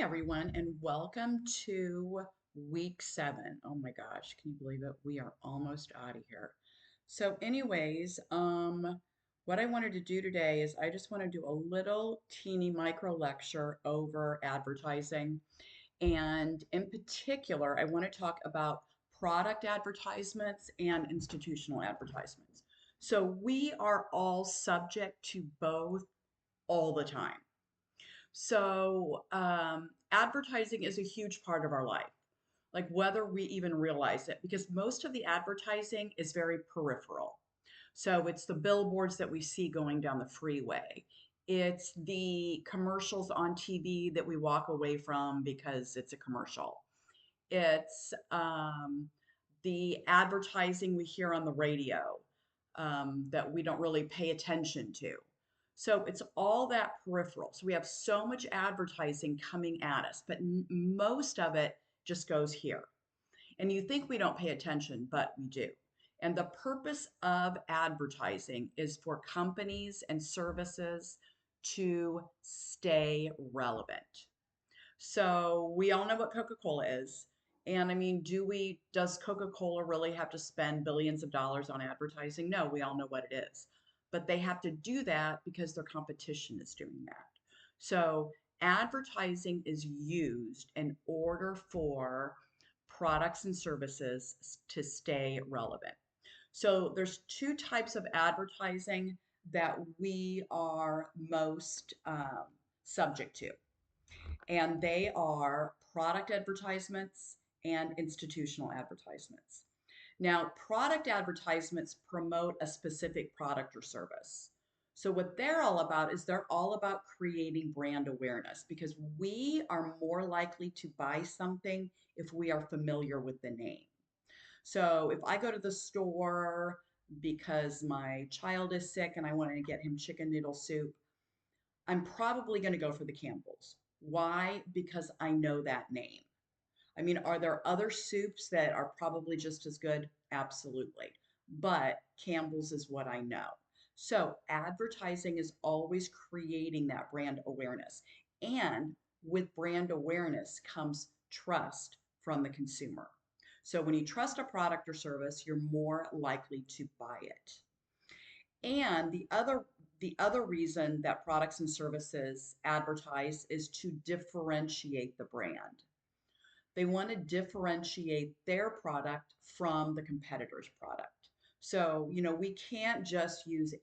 everyone, and welcome to week 7. Oh my gosh, can you believe it? We are almost out of here. So, anyways, what I wanted to do today is I just want to do a little teeny micro lecture over advertising. And in particular, I want to talk about product advertisements and institutional advertisements. So, we are all subject to both all the time. So, advertising is a huge part of our life, like whether we even realize it, because most of the advertising is very peripheral. So, it's the billboards that we see going down the freeway, it's the commercials on TV that we walk away from because it's a commercial, it's the advertising we hear on the radio that we don't really pay attention to. So it's all that peripheral. So we have so much advertising coming at us, but most of it just goes here. And you think we don't pay attention, but we do. And the purpose of advertising is for companies and services to stay relevant. So we all know what Coca-Cola is. And I mean, does Coca-Cola really have to spend billions of dollars on advertising? No, we all know what it is. But they have to do that because their competition is doing that. So advertising is used in order for products and services to stay relevant. So there's two types of advertising that we are most subject to, and they are product advertisements and institutional advertisements. Now, product advertisements promote a specific product or service. So, what they're all about is they're all about creating brand awareness because we are more likely to buy something if we are familiar with the name. So, if I go to the store because my child is sick and I want to get him chicken noodle soup, I'm probably going to go for the Campbell's. Why? Because I know that name. I mean, are there other soups that are probably just as good? Absolutely. But Campbell's is what I know. So advertising is always creating that brand awareness. And with brand awareness comes trust from the consumer. So when you trust a product or service, you're more likely to buy it. And the other reason that products and services advertise is to differentiate the brand. They want to differentiate their product from the competitor's product. So, we can't just use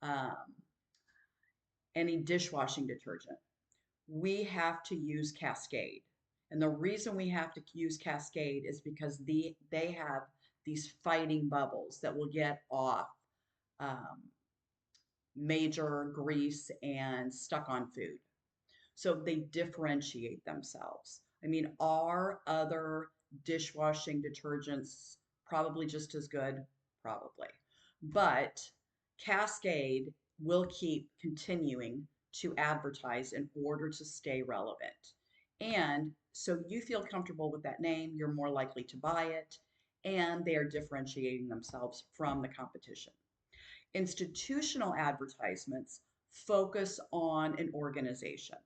um, any dishwashing detergent. We have to use Cascade. And the reason we have to use Cascade is because they have these fighting bubbles that will get off um, major grease and stuck on food. So they differentiate themselves. I mean, are other dishwashing detergents probably just as good? Probably. But Cascade will keep continuing to advertise in order to stay relevant. And so you feel comfortable with that name, you're more likely to buy it, and they are differentiating themselves from the competition. Institutional advertisements focus on an organization.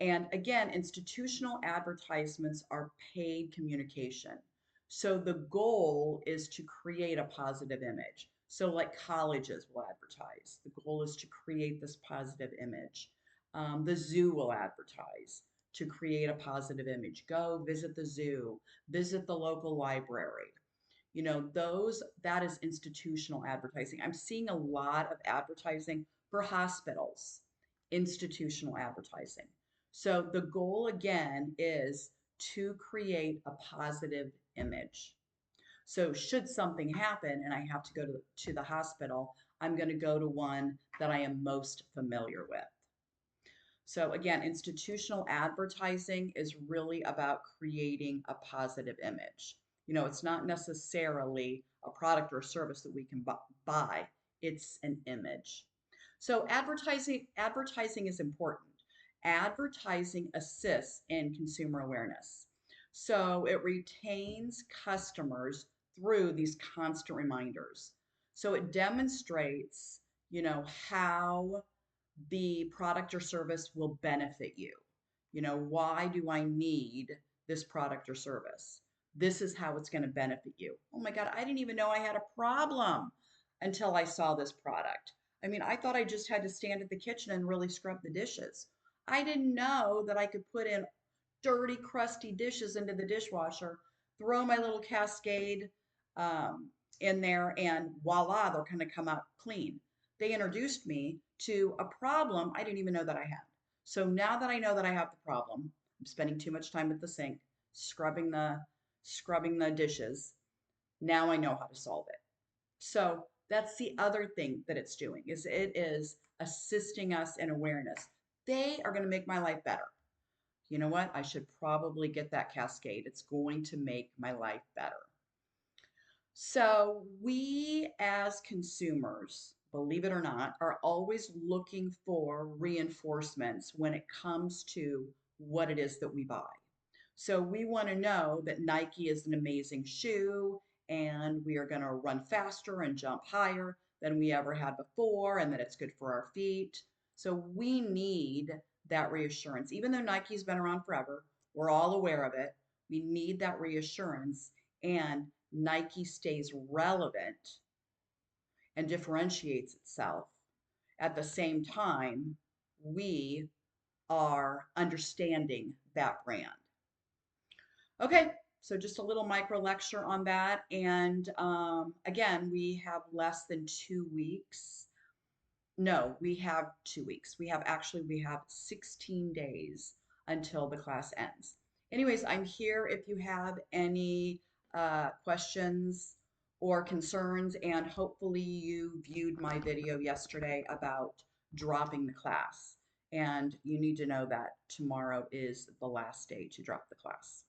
And again, institutional advertisements are paid communication. So the goal is to create a positive image. So, like colleges will advertise, the goal is to create this positive image. The zoo will advertise to create a positive image. Go visit the zoo, visit the local library. That is institutional advertising. I'm seeing a lot of advertising for hospitals, institutional advertising. So the goal again is to create a positive image. So should something happen and I have to go to the hospital, I'm going to go to one that I am most familiar with. So again, institutional advertising is really about creating a positive image. It's not necessarily a product or service that we can buy, it's an image. So advertising is important. Advertising assists in consumer awareness. So it retains customers through these constant reminders. So it demonstrates, how the product or service will benefit you. You know, why do I need this product or service? This is how it's going to benefit you. Oh my God, I didn't even know I had a problem until I saw this product. I mean, I thought I just had to stand at the kitchen and really scrub the dishes. I didn't know that I could put in dirty, crusty dishes into the dishwasher, throw my little Cascade um, in there, and voila, they're going to come out clean. They introduced me to a problem I didn't even know that I had. So now that I know that I have the problem, I'm spending too much time at the sink, scrubbing the dishes. Now I know how to solve it. So that's the other thing that it's doing is it is assisting us in awareness. They are going to make my life better. You know what? I should probably get that Cascade. It's going to make my life better. So we as consumers, believe it or not, are always looking for reinforcements when it comes to what it is that we buy. So we want to know that Nike is an amazing shoe and we are going to run faster and jump higher than we ever had before and that it's good for our feet. So we need that reassurance. Even though Nike's been around forever, we're all aware of it. We need that reassurance, and Nike stays relevant and differentiates itself. At the same time, we are understanding that brand. Okay, so just a little micro lecture on that. And again, we have less than 2 weeks. No, we have 2 weeks. We have 16 days until the class ends. Anyways, I'm here if you have any questions or concerns, and hopefully you viewed my video yesterday about dropping the class. And you need to know that tomorrow is the last day to drop the class.